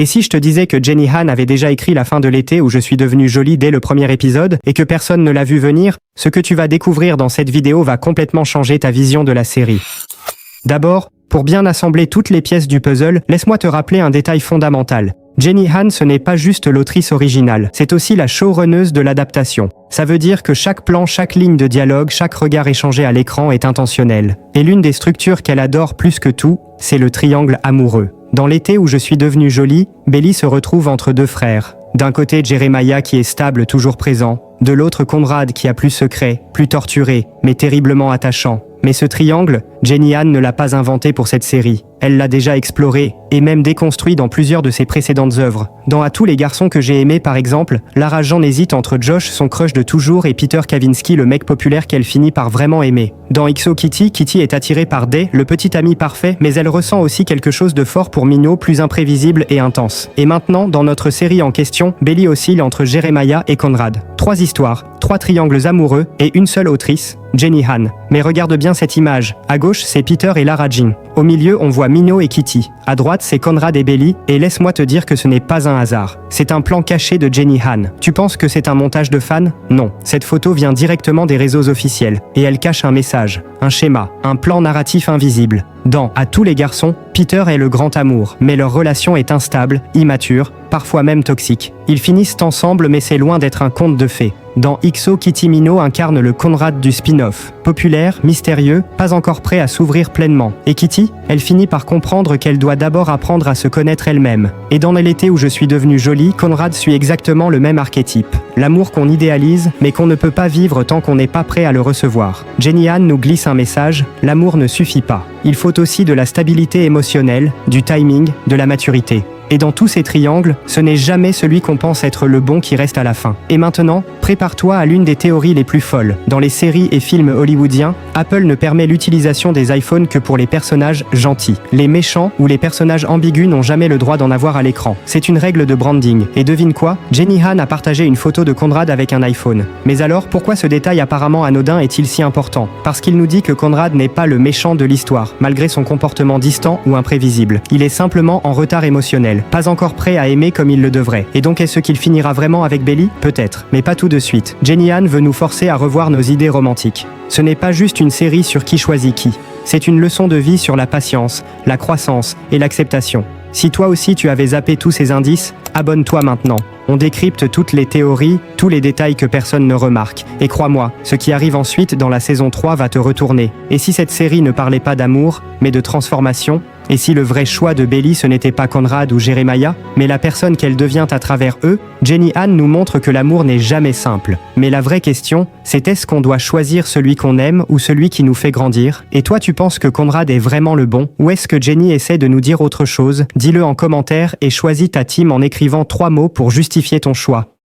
Et si je te disais que Jenny Han avait déjà écrit La fin de l'été où je suis devenue jolie dès le premier épisode et que personne ne l'a vu venir, ce que tu vas découvrir dans cette vidéo va complètement changer ta vision de la série. D'abord, pour bien assembler toutes les pièces du puzzle, laisse-moi te rappeler un détail fondamental. Jenny Han, ce n'est pas juste l'autrice originale, c'est aussi la showrunneuse de l'adaptation. Ça veut dire que chaque plan, chaque ligne de dialogue, chaque regard échangé à l'écran est intentionnel. Et l'une des structures qu'elle adore plus que tout, c'est le triangle amoureux. Dans l'été où je suis devenue jolie, Belly se retrouve entre deux frères. D'un côté, Jeremiah qui est stable, toujours présent. De l'autre, Conrad qui a plus secret, plus torturé, mais terriblement attachant. Mais ce triangle, Jenny Han ne l'a pas inventé pour cette série. Elle l'a déjà exploré, et même déconstruit dans plusieurs de ses précédentes œuvres. Dans À tous les garçons que j'ai aimés par exemple, Lara Jean hésite entre Josh, son crush de toujours, et Peter Kavinsky, le mec populaire qu'elle finit par vraiment aimer. Dans XO Kitty, Kitty est attirée par Day, le petit ami parfait, mais elle ressent aussi quelque chose de fort pour Minho, plus imprévisible et intense. Et maintenant, dans notre série en question, Belly oscille entre Jeremiah et Conrad. 3 histoires, 3 triangles amoureux et une seule autrice, Jenny Han. Mais regarde bien cette image. À gauche, c'est Peter et Lara Jean. Au milieu, on voit Minho et Kitty. À droite, c'est Conrad et Belly, et laisse-moi te dire que ce n'est pas un hasard. C'est un plan caché de Jenny Han. Tu penses que c'est un montage de fans? Non. Cette photo vient directement des réseaux officiels, et elle cache un message, un schéma, un plan narratif invisible. Dans À tous les garçons, Peter est le grand amour, mais leur relation est instable, immature, parfois même toxique. Ils finissent ensemble, mais c'est loin d'être un conte de fées. Dans XO, Kitty Minho incarne le Conrad du spin-off. Populaire, mystérieux, pas encore prêt à s'ouvrir pleinement. Et Kitty, elle finit par comprendre qu'elle doit d'abord apprendre à se connaître elle-même. Et dans l'été où je suis devenue jolie, Conrad suit exactement le même archétype. L'amour qu'on idéalise, mais qu'on ne peut pas vivre tant qu'on n'est pas prêt à le recevoir. Jenny Han nous glisse un message, l'amour ne suffit pas. Il faut aussi de la stabilité émotionnelle, du timing, de la maturité. Et dans tous ces triangles, ce n'est jamais celui qu'on pense être le bon qui reste à la fin. Et maintenant, prépare-toi à l'une des théories les plus folles. Dans les séries et films hollywoodiens, Apple ne permet l'utilisation des iPhones que pour les personnages gentils. Les méchants ou les personnages ambigus n'ont jamais le droit d'en avoir à l'écran. C'est une règle de branding. Et devine quoi? Jenny Han a partagé une photo de Conrad avec un iPhone. Mais alors, pourquoi ce détail apparemment anodin est-il si important? Parce qu'il nous dit que Conrad n'est pas le méchant de l'histoire, malgré son comportement distant ou imprévisible. Il est simplement en retard émotionnel. Pas encore prêt à aimer comme il le devrait. Et donc est-ce qu'il finira vraiment avec Belly? Peut-être, mais pas tout de suite. Jenny Han veut nous forcer à revoir nos idées romantiques. Ce n'est pas juste une série sur qui choisit qui. C'est une leçon de vie sur la patience, la croissance et l'acceptation. Si toi aussi tu avais zappé tous ces indices, abonne-toi maintenant. On décrypte toutes les théories, tous les détails que personne ne remarque. Et crois-moi, ce qui arrive ensuite dans la saison 3 va te retourner. Et si cette série ne parlait pas d'amour, mais de transformation? Et si le vrai choix de Belly ce n'était pas Conrad ou Jeremiah, mais la personne qu'elle devient à travers eux? Jenny Han nous montre que l'amour n'est jamais simple. Mais la vraie question, c'est est-ce qu'on doit choisir celui qu'on aime ou celui qui nous fait grandir? Et toi tu penses que Conrad est vraiment le bon? Ou est-ce que Jenny essaie de nous dire autre chose? Dis-le en commentaire et choisis ta team en écrivant 3 mots pour justifier ton choix.